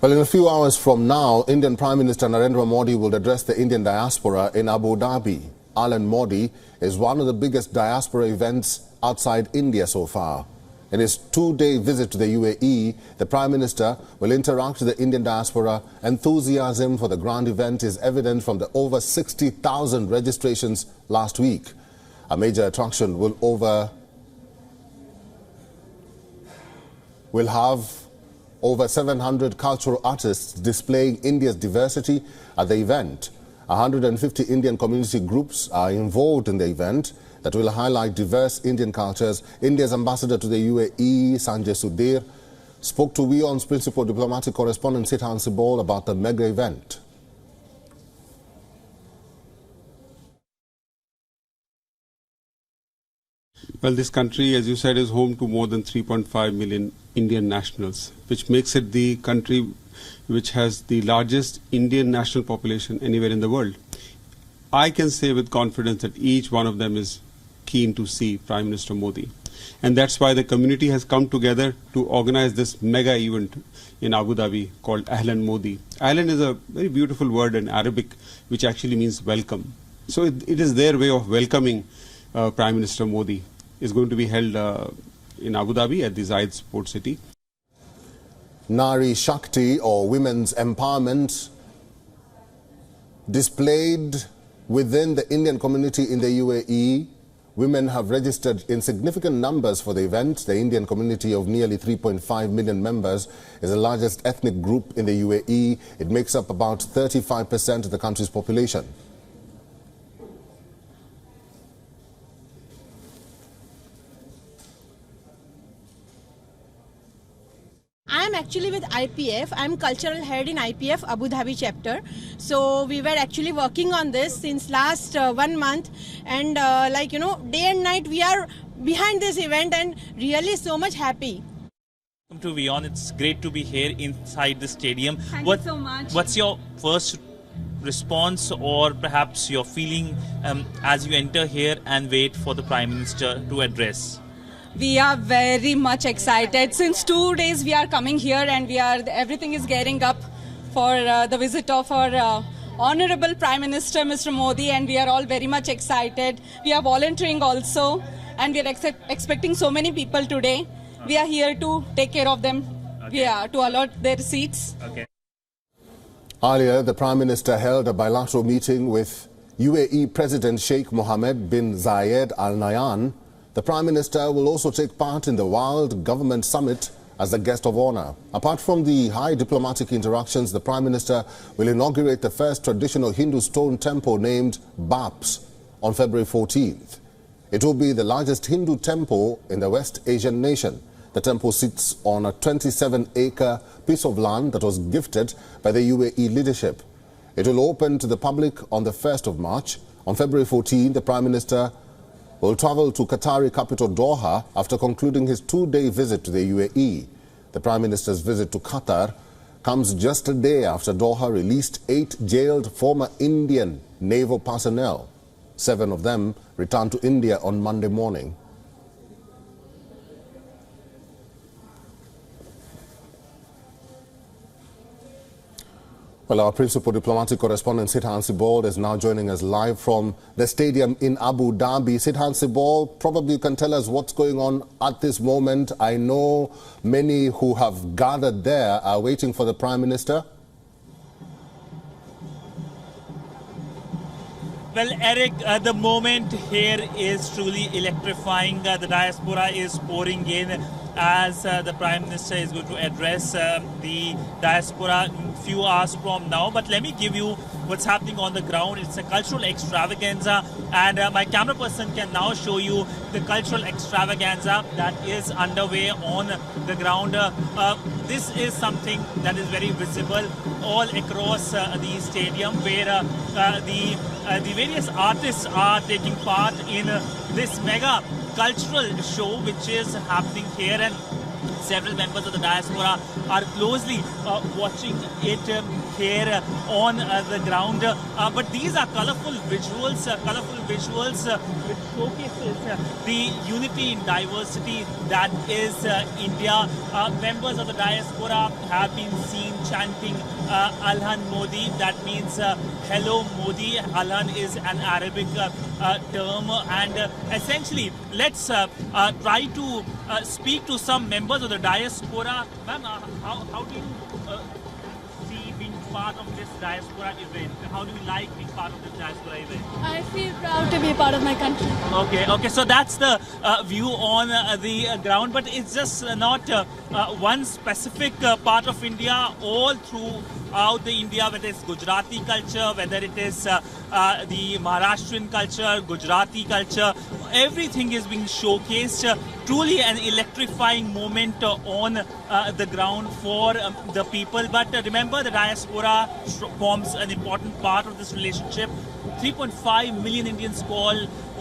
Well, in a few hours from now, Indian Prime Minister Narendra Modi will address the Indian diaspora in Abu Dhabi. Modi is one of the biggest diaspora events outside India so far. In his two-day visit to the UAE, the Prime Minister will interact with the Indian diaspora. Enthusiasm for the grand event is evident from the over 60,000 registrations last week. A major attraction will have over 700 cultural artists displaying India's diversity at the event. 150 Indian community groups are involved in the event that will highlight diverse Indian cultures. India's ambassador to the UAE, Sanjay Sudhir, spoke to WION's principal diplomatic correspondent Sithan Sibol about the mega event. Well, this country, as you said, is home to more than 3.5 million Indian nationals, which makes it the country which has the largest Indian national population anywhere in the world. I can say with confidence that each one of them is keen to see Prime Minister Modi. And that's why the community has come together to organize this mega event in Abu Dhabi called Ahlan Modi. Ahlan is a very beautiful word in Arabic, which actually means welcome. So it is their way of welcoming Prime Minister Modi. Is going to be held in Abu Dhabi at the Zayed Sport City. Nari Shakti, or women's empowerment, displayed within the Indian community in the UAE. Women have registered in significant numbers for the event. The Indian community of nearly 3.5 million members is the largest ethnic group in the UAE. It makes up about 35% of the country's population. I'm actually with IPF. I'm cultural head in IPF Abu Dhabi chapter. So we were actually working on this since last 1 month, and day and night we are behind this event and really so much happy. Welcome to WION. It's great to be here inside the stadium. Thank you so much. What's your first response, or perhaps your feeling as you enter here and wait for the Prime Minister to address? We are very much excited. Since 2 days we are coming here, and everything is gearing up for the visit of our Honorable Prime Minister Mr. Modi, and we are all very much excited. We are volunteering also, and we are expecting so many people today. We are here to take care of them, to allot their seats. Okay. Earlier, the Prime Minister held a bilateral meeting with UAE President Sheikh Mohammed bin Zayed Al Nahyan. The Prime Minister will also take part in the World Government Summit as a guest of honor. Apart from the high diplomatic interactions, the Prime Minister will inaugurate the first traditional Hindu stone temple named Baps on February 14th. It will be the largest Hindu temple in the West Asian nation. The temple sits on a 27-acre piece of land that was gifted by the UAE leadership. It will open to the public on the 1st of March. On February 14th, the Prime Minister will travel to Qatari capital Doha after concluding his two-day visit to the UAE. The Prime Minister's visit to Qatar comes just a day after Doha released 8 jailed former Indian naval personnel. 7 of them returned to India on Monday morning. Well, our principal diplomatic correspondent Sithan Sibol is now joining us live from the stadium in Abu Dhabi. Sithan Sibol, probably you can tell us what's going on at this moment. I know many who have gathered there are waiting for the Prime Minister. Well, Eric, the moment here is truly electrifying. The diaspora is pouring in as the Prime Minister is going to address the diaspora a few hours from now. But let me give you what's happening on the ground. It's a cultural extravaganza, and my camera person can now show you the cultural extravaganza that is underway on the ground. This is something that is very visible all across the stadium, where the various artists are taking part in this mega cultural show which is happening here. And Several members of the diaspora are closely watching it here on the ground. But these are colorful visuals which showcases the unity in diversity that is India. Members of the diaspora have been seen chanting Alhan Modi. That means hello Modi. Alhan is an Arabic term, and essentially let's try to speak to some members of the diaspora. Ma'am, how do you see being part of this diaspora event? How do you like being part of this diaspora event? I feel proud to be part of my country. Okay, so that's the view on the ground, but it's just not one specific part of India. All throughout the India, whether it's Gujarati culture, whether it is the Maharashtrian culture, Gujarati culture, everything is being showcased. Truly an electrifying moment on the ground for the people. But remember, the diaspora forms an important part of this relationship. 3.5 million Indians call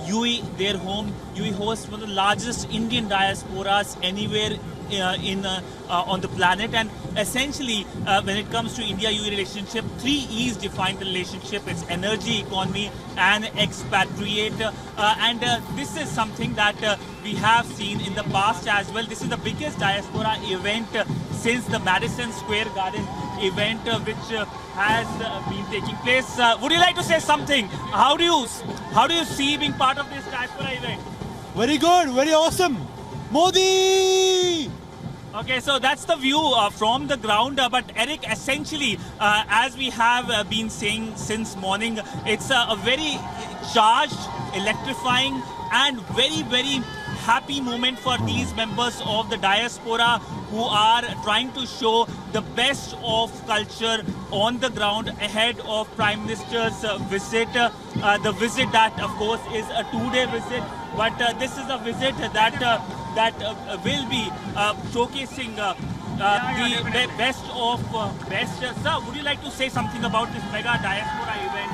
UAE their home. UAE hosts one of the largest Indian diasporas anywhere on the planet, and essentially when it comes to India-UAE relationship, 3 E's define the relationship. It's energy, economy and expatriate, and this is something that we have seen in the past as well. This is the biggest diaspora event since the Madison Square Garden event which has been taking place. Would you like to say something? How do you see being part of this diaspora event? Very good, very awesome. Modi! Okay, so that's the view from the ground. But Eric, essentially, as we have been saying since morning, it's a very charged, electrifying and very, very happy moment for these members of the diaspora who are trying to show the best of culture on the ground ahead of Prime Minister's visit. The visit that, of course, is a 2-day visit, but this is a visit that will be showcasing the best of best. Sir, would you like to say something about this mega diaspora event?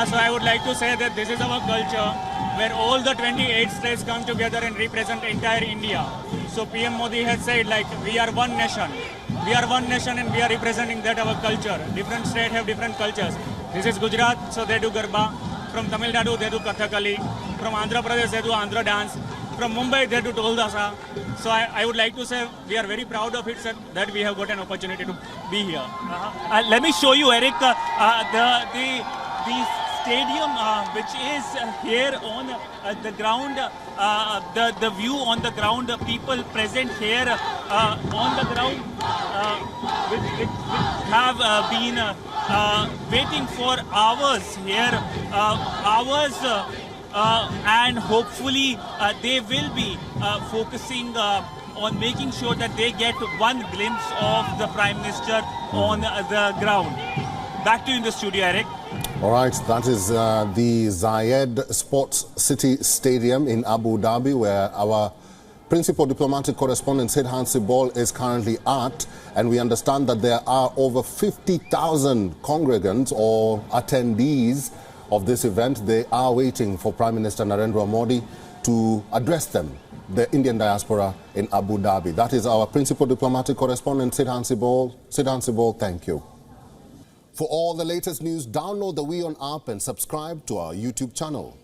So I would like to say that this is our culture, where all the 28 states come together and represent entire India. So PM Modi has said, like, we are one nation. We are one nation and we are representing that our culture. Different states have different cultures. This is Gujarat, so they do Garba. From Tamil Nadu, they do Kathakali. From Andhra Pradesh, they do Andhra dance. From Mumbai, they do Tol Dasa. So I would like to say we are very proud of it, sir, that we have got an opportunity to be here. Let me show you, Eric, the stadium which is here on the ground, the view on the ground, people present here on the ground which have been waiting for hours here, and hopefully they will be focusing on making sure that they get one glimpse of the Prime Minister on the ground. Back to you in the studio, Eric. All right, that is the Zayed Sports City Stadium in Abu Dhabi, where our principal diplomatic correspondent Sid Hansibol is currently at, and we understand that there are over 50,000 congregants or attendees of this event. They are waiting for Prime Minister Narendra Modi to address them, the Indian diaspora in Abu Dhabi. That is our principal diplomatic correspondent Sid Hansibol. Sid Hansibol, thank you. For all the latest news, download the WION app and subscribe to our YouTube channel.